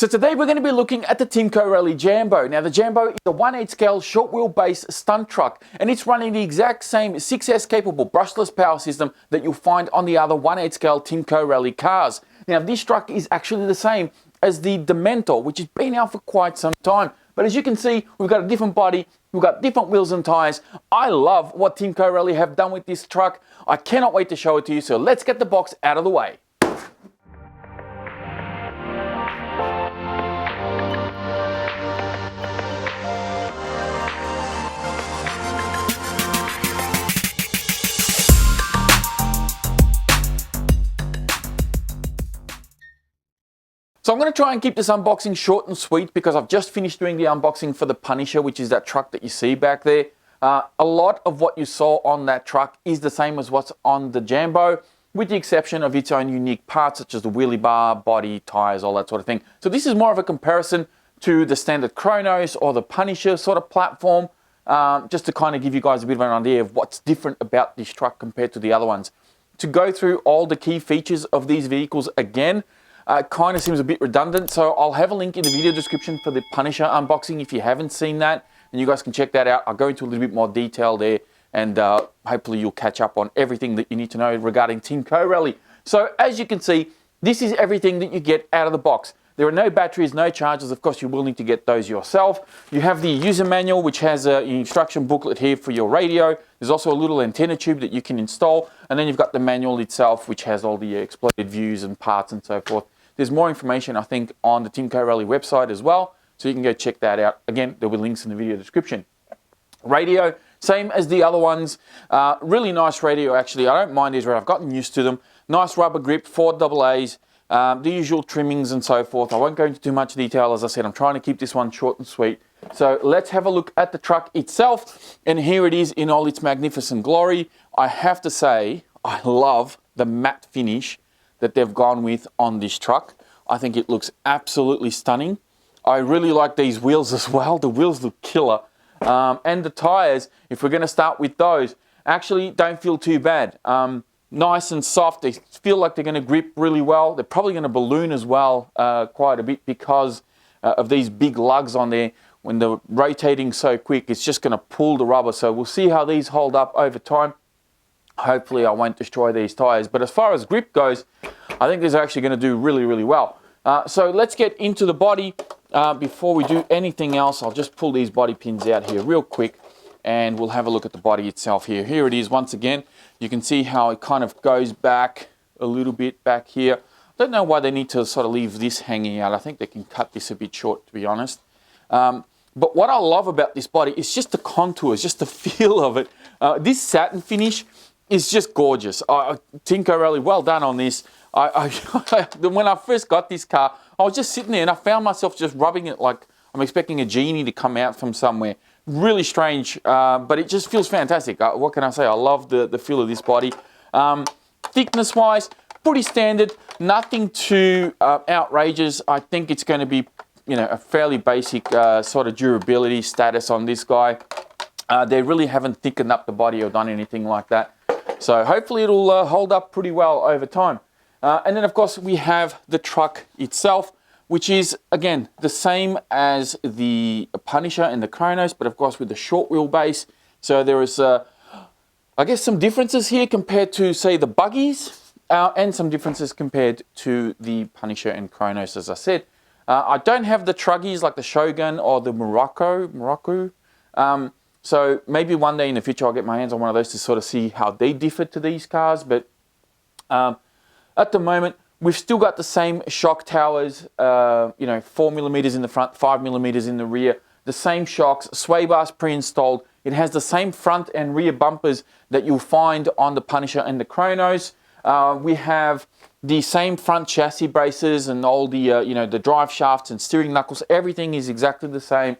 So today we're going to be looking at the Timco Rally Jambo. Now the Jambo is a 1/8 scale short wheelbase stunt truck, and it's running the exact same 6S capable brushless power system that you'll find on the other 1/8 scale Timco Rally cars. Now this truck is actually the same as the Dementor, which has been out for quite some time. But as you can see, we've got a different body, we've got different wheels and tyres. I love what Timco Rally have done with this truck. I cannot wait to show it to you, so let's get the box out of the way. So I'm going to try and keep this unboxing short and sweet because I've just finished doing the unboxing for the Punisher, which is that truck that you see back there. A lot of what you saw on that truck is the same as what's on the Jambo, with the exception of its own unique parts such as the wheelie bar, body, tyres, all that sort of thing. So this is more of a comparison to the standard Chronos or the Punisher sort of platform, just to kind of give you guys a bit of an idea of what's different about this truck compared to the other ones. To go through all the key features of these vehicles again, kind of seems a bit redundant, so I'll have a link in the video description for the Punisher unboxing if you haven't seen that, and you guys can check that out. I'll go into a little bit more detail there, and hopefully you'll catch up on everything that you need to know regarding Timco Rally. So as you can see, this is everything that you get out of the box. There are no batteries, no chargers. Of course, you will need to get those yourself. You have the user manual, which has an instruction booklet here for your radio. There's also a little antenna tube that you can install. And then you've got the manual itself, which has all the exploded views and parts and so forth. There's more information, I think, on the Timco Rally website as well. So you can go check that out. Again, there will be links in the video description. Radio, same as the other ones. Really nice radio, actually. I don't mind these, I've gotten used to them. Nice rubber grip, 4 AA's. The usual trimmings and so forth. I won't go into too much detail. As I said, I'm trying to keep this one short and sweet. So let's have a look at the truck itself. And here it is in all its magnificent glory. I have to say, I love the matte finish that they've gone with on this truck. I think it looks absolutely stunning. I really like these wheels as well. The wheels look killer. And the tires, if we're going to start with those, actually don't feel too bad. Nice and soft. They feel like they're going to grip really well. They're probably going to balloon as well quite a bit because of these big lugs on there. When they're rotating so quick, it's just going to pull the rubber. So we'll see how these hold up over time. Hopefully I won't destroy these tires. But as far as grip goes, I think these are actually going to do really, really well. So let's get into the body. Before we do anything else, I'll just pull these body pins out here real quick. And we'll have a look at the body itself here. Here it is once again. You can see how it kind of goes back a little bit back here. I don't know why they need to sort of leave this hanging out. I think they can cut this a bit short, to be honest. But what I love about this body is just the contours, just the feel of it. This satin finish is just gorgeous. Timco Rally, well done on this. When I first got this car, I was just sitting there and I found myself just rubbing it like I'm expecting a genie to come out from somewhere. Really strange, but it just feels fantastic. What can I say? I love the feel of this body. Thickness-wise, pretty standard. Nothing too outrageous. I think it's going to be, you know, a fairly basic sort of durability status on this guy. They really haven't thickened up the body or done anything like that. So hopefully it'll hold up pretty well over time. And then, of course, we have the truck itself, which is, again, the same as the Punisher and the Chronos, but of course with the short wheelbase. So there is, I guess, some differences here compared to, say, the buggies, and some differences compared to the Punisher and Chronos, as I said. I don't have the truggies like the Shogun or the Morocco. So maybe one day in the future I'll get my hands on one of those to sort of see how they differ to these cars. But at the moment, we've still got the same shock towers, 4mm in the front, 5mm in the rear, the same shocks, sway bars pre-installed. It has the same front and rear bumpers that you'll find on the Punisher and the Chronos. We have the same front chassis braces and all the, the drive shafts and steering knuckles. Everything is exactly the same.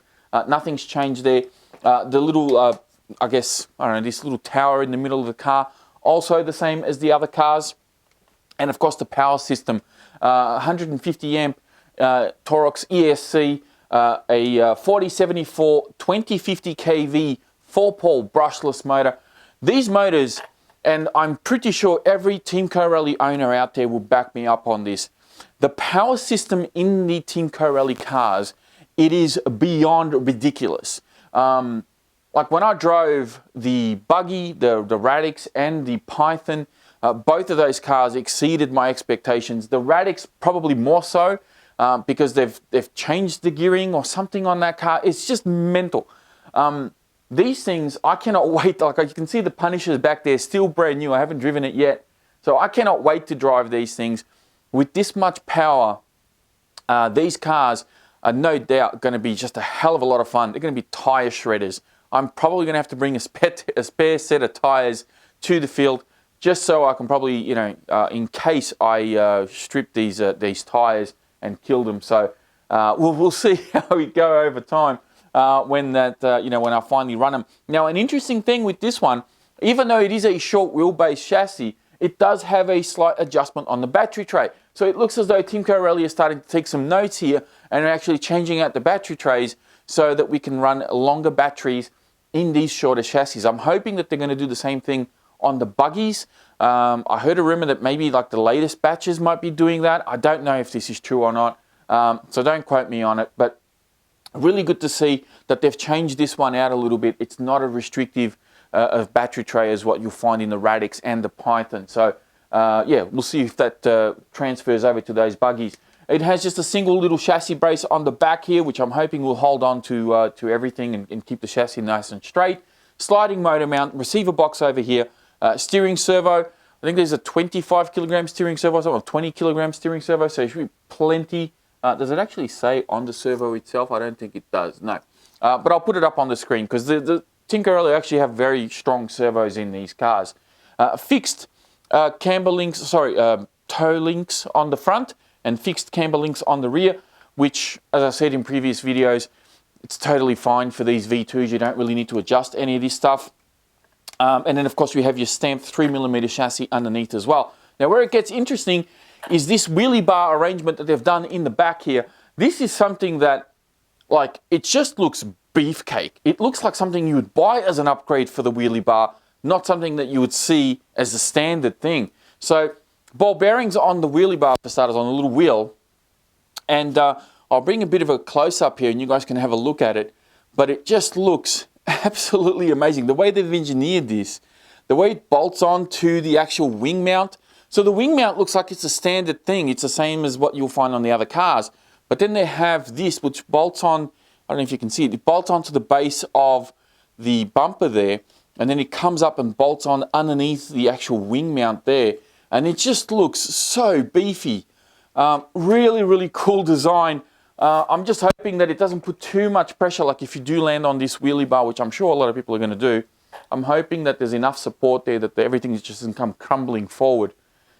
Nothing's changed there. The little, this little tower in the middle of the car, also the same as the other cars. And of course the power system, 150 amp Torox ESC, a 4074 2050 kV 4-pole brushless motor. These motors, and I'm pretty sure every Timco Rally owner out there will back me up on this, the power system in the Team Co-Rally cars, it is beyond ridiculous. Like when I drove the buggy, the Radix and the Python, both of those cars exceeded my expectations. The Radix probably more so because they've changed the gearing or something on that car. It's just mental. These things, I cannot wait. Like you can see the Punishers back there, still brand new. I haven't driven it yet. So I cannot wait to drive these things. With this much power, these cars are no doubt going to be just a hell of a lot of fun. They're going to be tire shredders. I'm probably going to have to bring a spare set of tires to the field just so I can probably, you know, in case I strip these tires and kill them. So we'll see how we go over time when I finally run them. Now, an interesting thing with this one, even though it is a short wheelbase chassis, it does have a slight adjustment on the battery tray. So it looks as though Team Co-Rally is starting to take some notes here and are actually changing out the battery trays so that we can run longer batteries in these shorter chassis. I'm hoping that they're going to do the same thing on the buggies. I heard a rumor that maybe like the latest batches might be doing that. I don't know if this is true or not, so don't quote me on it, but really good to see that they've changed this one out a little bit. It's not as restrictive of battery tray as what you'll find in the Radix and the Python. So yeah, we'll see if that transfers over to those buggies. It has just a single little chassis brace on the back here, which I'm hoping will hold on to everything and keep the chassis nice and straight. Sliding motor mount, receiver box over here, steering servo. I think there's a 25 kilogram steering servo, or 20 kilogram steering servo, so it should be plenty. Does it actually say on the servo itself? I don't think it does, no. But I'll put it up on the screen because the Team Co-Rally actually have very strong servos in these cars. Fixed camber links, toe links on the front, and fixed camber links on the rear, which, as I said in previous videos, it's totally fine for these V2s. You don't really need to adjust any of this stuff. And then, of course, we have your stamped 3mm chassis underneath as well. Now, where it gets interesting is this wheelie bar arrangement that they've done in the back here. This is something that, like, it just looks beefcake. It looks like something you would buy as an upgrade for the wheelie bar, not something that you would see as a standard thing. So, ball bearings on the wheelie bar, for starters, on the little wheel. And I'll bring a bit of a close-up here and you guys can have a look at it. But it just looks absolutely amazing. The way they've engineered this, the way it bolts on to the actual wing mount. So the wing mount looks like it's a standard thing. It's the same as what you'll find on the other cars. But then they have this, which bolts on, I don't know if you can see it, it bolts onto the base of the bumper there. And then it comes up and bolts on underneath the actual wing mount there. And it just looks so beefy. Really, really cool design. I'm just hoping that it doesn't put too much pressure, like if you do land on this wheelie bar, which I'm sure a lot of people are going to do. I'm hoping that there's enough support there that everything just doesn't come crumbling forward.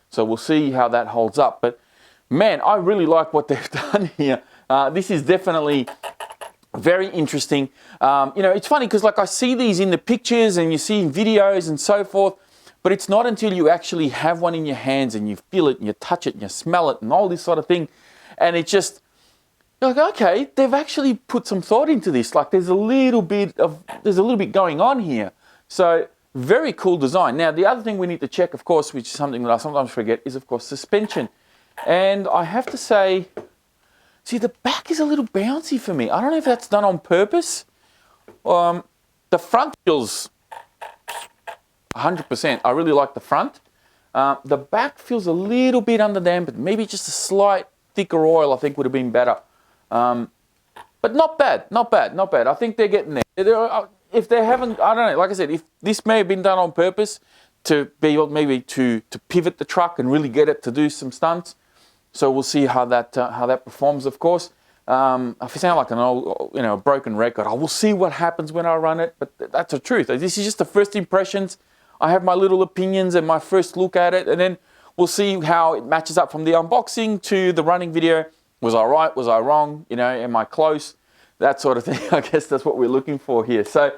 So we'll see how that holds up. But man, I really like what they've done here. This is definitely very interesting. You know, it's funny because like I see these in the pictures and you see in videos and so forth. But it's not until you actually have one in your hands and you feel it and you touch it and you smell it and all this sort of thing. And it just, you're like, okay, they've actually put some thought into this. Like there's a little bit going on here. So very cool design. Now, the other thing we need to check, of course, which is something that I sometimes forget, is of course suspension. And I have to say, see, the back is a little bouncy for me. I don't know if that's done on purpose. The front feels 100%. I really like the front. The back feels a little bit underdamped. Maybe just a slight thicker oil I think would have been better. But not bad, not bad, not bad. I think they're getting there. If they haven't, I don't know, like I said, if this may have been done on purpose to be able maybe to pivot the truck and really get it to do some stunts. So we'll see how that performs, of course. If I sound like an old, a broken record, I will see what happens when I run it, but that's the truth. This is just the first impressions. I have my little opinions and my first look at it, and then we'll see how it matches up from the unboxing to the running video. Was I right? Was I wrong? Am I close? That sort of thing. I guess that's what we're looking for here. So,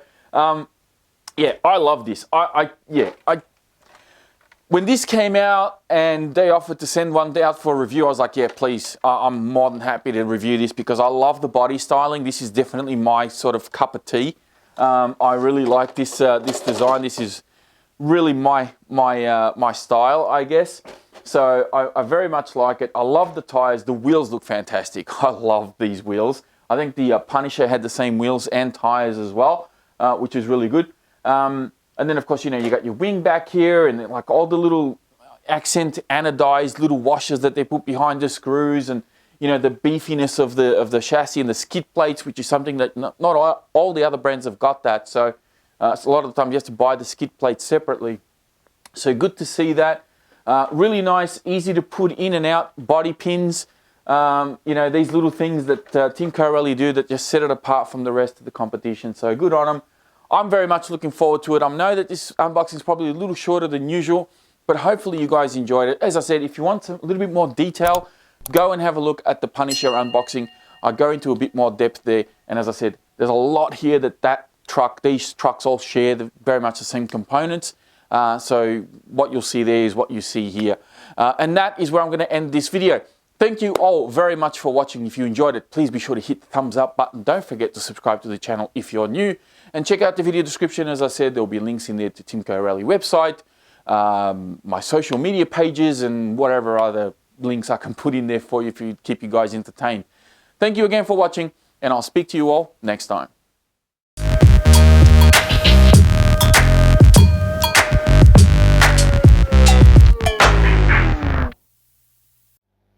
yeah, I love this. When this came out and they offered to send one out for a review, I was like, yeah, please. I'm more than happy to review this because I love the body styling. This is definitely my sort of cup of tea. I really like this this design. This is really my style, I guess. So I very much like it. I love the tires. The wheels look fantastic. I love these wheels. I think the Punisher had the same wheels and tires as well, which is really good. And then of course, you know, you got your wing back here and like all the little accent anodized little washers that they put behind the screws, and you know, the beefiness of the chassis and the skid plates, which is something that not all the other brands have got that. So a lot of the time you have to buy the skid plates separately. So good to see that. Really nice, easy to put in and out body pins. You know, these little things that Team Rally do that just set it apart from the rest of the competition. So good on them. I'm very much looking forward to it. I know that this unboxing is probably a little shorter than usual, but hopefully you guys enjoyed it. As I said, if you want a little bit more detail, go and have a look at the Punisher unboxing. I go into a bit more depth there. And as I said, there's a lot here that these trucks all share very much the same components. So what you'll see there is what you see here. And that is where I'm going to end this video. Thank you all very much for watching. If you enjoyed it, please be sure to hit the thumbs up button. Don't forget to subscribe to the channel if you're new. And check out the video description. As I said, there'll be links in there to Timco Rally website, my social media pages, and whatever other links I can put in there for you to keep you guys entertained. Thank you again for watching, and I'll speak to you all next time.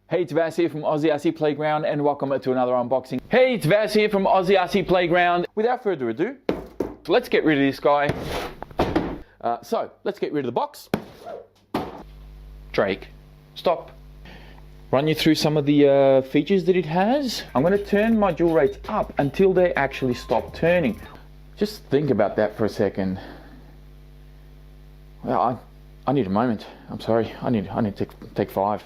Hey, it's Vas here from Aussie RC Playground, and welcome to another unboxing. Hey, it's Vas here from Aussie RC Playground. Without further ado, let's get rid of this guy. So, let's get rid of the box. Drake, stop. Run you through some of the features that it has. I'm going to turn my dual rates up until they actually stop turning. Just think about that for a second. Well, I need a moment. I'm sorry. I need to take 5.